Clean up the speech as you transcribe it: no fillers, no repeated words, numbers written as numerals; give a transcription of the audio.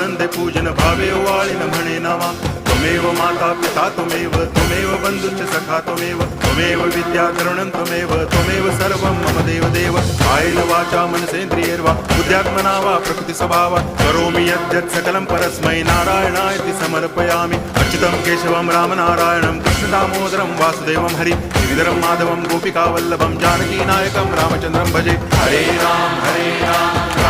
आनंदे पूजन भावे वाळिन म्हणे नामा त्वमेव माता पिता त्वमेव बंधुश्च सखा त्वमेव विद्या तरुणं त्वमेव सर्वं मम देव कायेन वाचा मनसेन्द्रियैर्वा बुद्ध्यात्मना वा प्रकृति स्वभावात् करोमि यद्यत् सकलं परस्मै नारायणायति समर्पयामि अच्युतं केशवं रामनारायणं कृष्णदामोदरं वासुदेवं हरि गिरिधरं माधवं गोपिकावल्लभं जानकीनायकं रामचन्द्रं भजे हरे राम